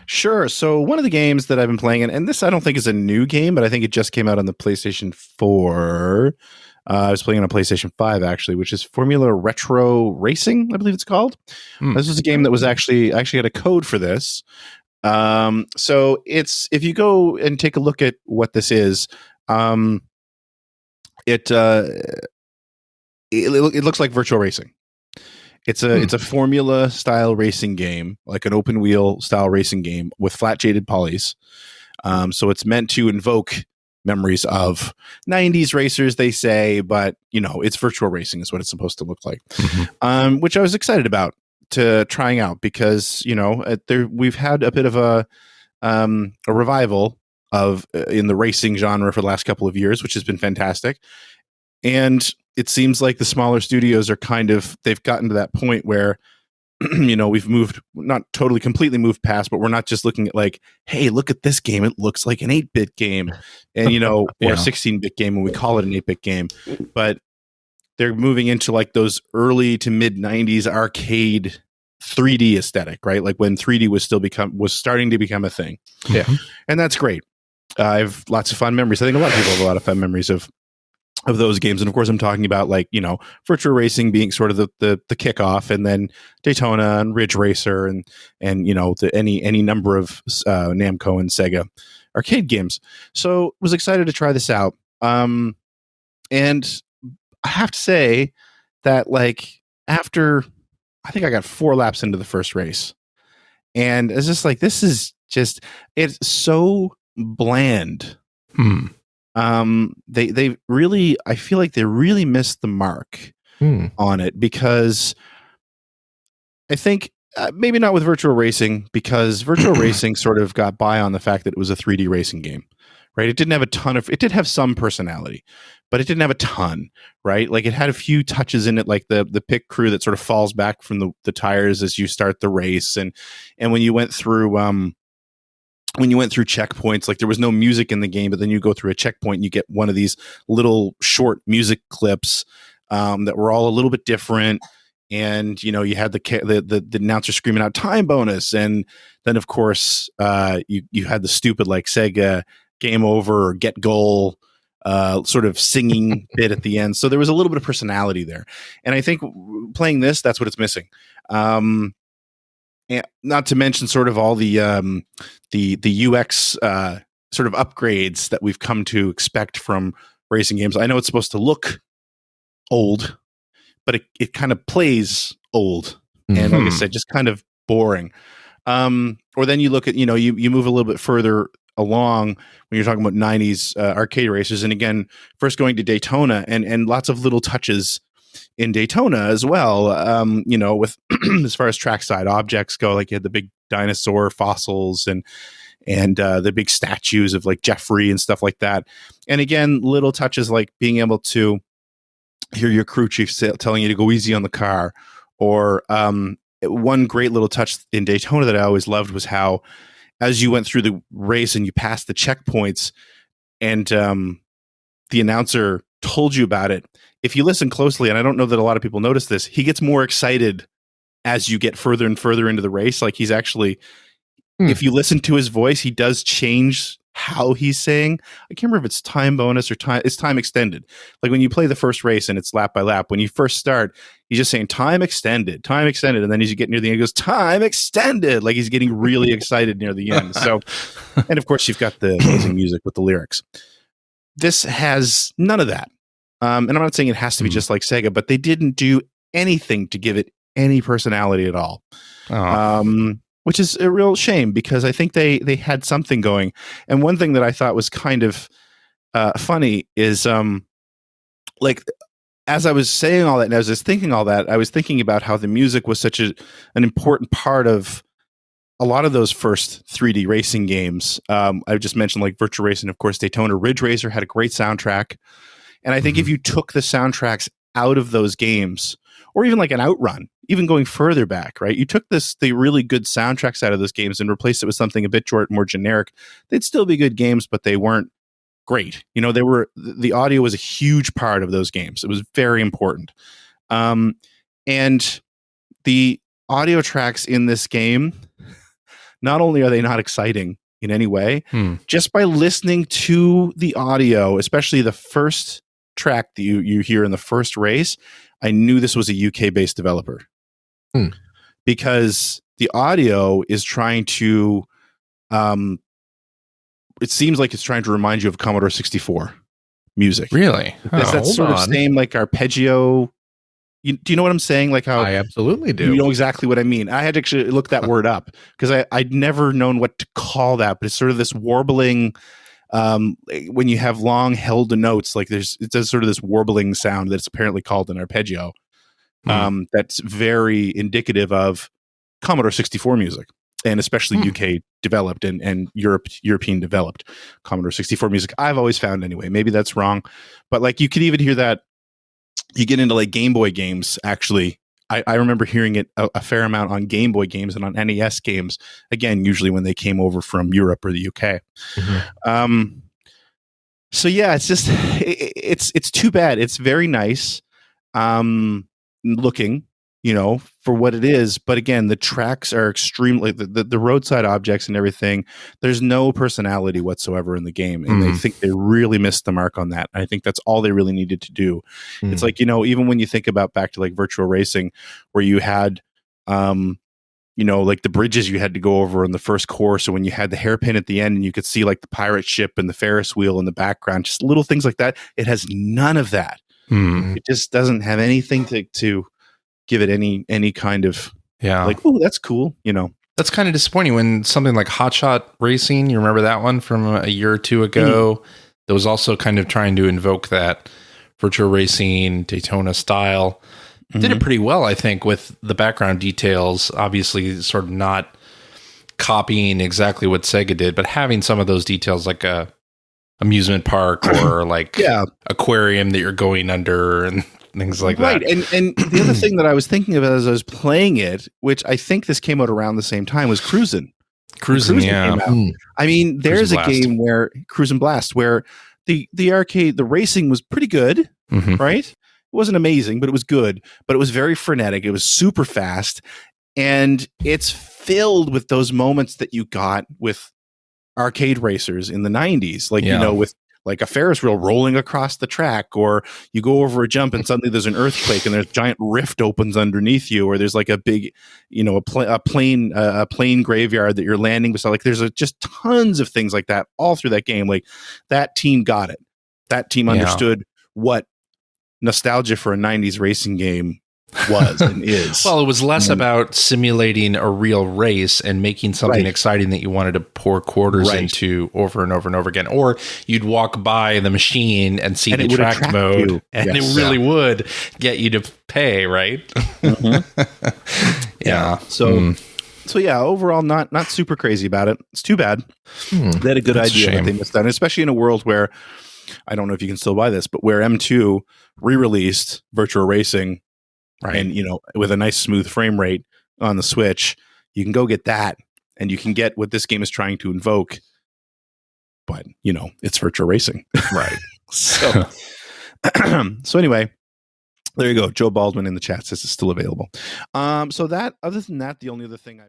Sure. So one of the games that I've been playing, and this I don't think is a new game, but I think it just came out on the PlayStation 4. I was playing on a PlayStation 5 actually, which is Formula Retro Racing, I believe it's called. This was a game that was actually had a code for this. So it's, if you go and take a look at what this is, it looks like Virtua Racing. It's a formula style racing game, like an open wheel style racing game with flat shaded polys. So it's meant to invoke memories of 90s racers, they say, but it's Virtua Racing is what it's supposed to look like. Which I was excited about to trying out because we've had a bit of a revival of in the racing genre for the last couple of years, which has been fantastic. And it seems like the smaller studios are they've gotten to that point where, we've moved, not totally completely moved past, but we're not just looking at like, hey, look at this game. It looks like an 8-bit game and, or a 16-bit game when we call it an 8-bit game. But they're moving into like those early to mid 90s arcade 3D aesthetic, right? Like when 3D was starting to become a thing. Yeah. And that's great. I have lots of fun memories. I think a lot of people have a lot of fun memories of those games. And of course I'm talking about like, Virtua Racing being sort of the kickoff, and then Daytona and Ridge Racer and any number of Namco and Sega arcade games. So was excited to try this out. And I have to say that like after, I think I got 4 laps into the first race, and it's just like, this is just, it's so bland. They really, I feel like they really missed the mark on it, because I think maybe not with Virtual Racing, because Virtual Racing sort of got by on the fact that it was a 3D racing game, right? It didn't have it did have some personality, but it didn't have a ton, right? Like it had a few touches in it, like the pit crew that sort of falls back from the tires as you start the race. And when you went through, checkpoints, like there was no music in the game, but then you go through a checkpoint and you get one of these little short music clips that were all a little bit different. And, you had the announcer screaming out time bonus. And then of course, you had the stupid like Sega game over or get goal sort of singing bit at the end. So there was a little bit of personality there. And I think playing this, that's what it's missing. And not to mention sort of all the UX sort of upgrades that we've come to expect from racing games. I know it's supposed to look old, but it kind of plays old. And like I said, just kind of boring. Or then you look at, you move a little bit further along when you're talking about 90s arcade racers. And again, first going to Daytona and lots of little touches in Daytona as well, with as far as trackside objects go, like you had the big dinosaur fossils and the big statues of like Jeffrey and stuff like that. And again, little touches like being able to hear your crew chief telling you to go easy on the car. Or one great little touch in Daytona that I always loved was how, as you went through the race and you passed the checkpoints and the announcer told you about it, if you listen closely, and I don't know that a lot of people notice this, he gets more excited as you get further and further into the race. Like he's actually, if you listen to his voice, he does change how he's saying. I can't remember if it's time bonus or it's time extended. Like when you play the first race and it's lap by lap, when you first start, he's just saying time extended. And then as you get near the end, he goes, time extended. Like he's getting really excited near the end. So, and of course you've got the amazing music with the lyrics. This has none of that. And I'm not saying it has to be just like Sega, but they didn't do anything to give it any personality at all. Which is a real shame, because I think they had something going. And one thing that I thought was kind of funny is like, as I was saying all that and as I was thinking all that, I was thinking about how the music was such an important part of a lot of those first 3D racing games. I just mentioned like Virtua Racing, of course, Daytona. Ridge Racer had a great soundtrack. And I think if you took the soundtracks out of those games, or even like an Outrun, even going further back, right? You took the really good soundtracks out of those games and replaced it with something a bit more generic. They'd still be good games, but they weren't great. The audio was a huge part of those games. It was very important. And the audio tracks in this game, not only are they not exciting in any way, just by listening to the audio, especially the first track that you hear in the first race, I knew this was a UK based developer because the audio is trying to it seems like it's trying to remind you of Commodore 64 music. Really? That's sort of same like arpeggio. Do you know what I'm saying? Like how I absolutely do. You know exactly what I mean. I had to actually look that word up because I'd never known what to call that, but it's sort of this warbling when you have long held notes, like it does sort of this warbling sound that's apparently called an arpeggio. That's very indicative of Commodore 64 music, and especially UK developed and European developed Commodore 64 music. I've always found anyway. Maybe that's wrong, but like you could even hear that. You get into like Game Boy games. Actually, I remember hearing it a fair amount on Game Boy games and on NES games. Again, usually when they came over from Europe or the UK. So yeah, it's just it's too bad. It's very nice looking, you know, for what it is. But again, the tracks are extremely the roadside objects and everything. There's no personality whatsoever in the game, and I think they really missed the mark on that. I think that's all they really needed to do. It's like, you know, even when you think about back to like Virtua Racing, where you had you know, like the bridges you had to go over in the first course, or when you had the hairpin at the end and you could see like the pirate ship and the Ferris wheel in the background, just little things like that. It has none of that. It just doesn't have anything to give it any kind of like, oh, that's cool. You know, that's kind of disappointing when something like Hotshot Racing, you remember that one from a year or two ago, that was also kind of trying to invoke that Virtua Racing Daytona style. Did it pretty well, I think, with the background details, obviously sort of not copying exactly what Sega did, but having some of those details like a amusement park or like aquarium that you're going under and things like that. Right. And the other thing that I was thinking of as I was playing it, which I think this came out around the same time, was Cruisin'. Cruisin', yeah. I mean, there's a game where Cruisin' Blast, where the arcade, the racing was pretty good, right? It wasn't amazing, but it was good. But it was very frenetic. It was super fast. And it's filled with those moments that you got with arcade racers in the 90s. Like, you know, with like a Ferris wheel rolling across the track, or you go over a jump and suddenly there's an earthquake and there's a giant rift opens underneath you, or there's like a big, you know, a plane graveyard that you're landing beside. Like there's just tons of things like that all through that game. Like that team got it. That team understood what nostalgia for a 90s racing game was and is. Well, it was less about simulating a real race and making something exciting that you wanted to pour quarters into over and over and over again. Or you'd walk by the machine and see the track mode, and it really would get you to pay, right? So yeah, overall not super crazy about it. It's too bad. They had a good idea that they missed out, and especially in a world where, I don't know if you can still buy this, but where M2 re-released Virtua Racing, and you know, with a nice smooth frame rate on the Switch, you can go get that, and you can get what this game is trying to invoke. But you know, it's Virtua Racing, right? So, so anyway, there you go. Joe Baldwin in the chat says it's still available. So that, other than that, the only other thing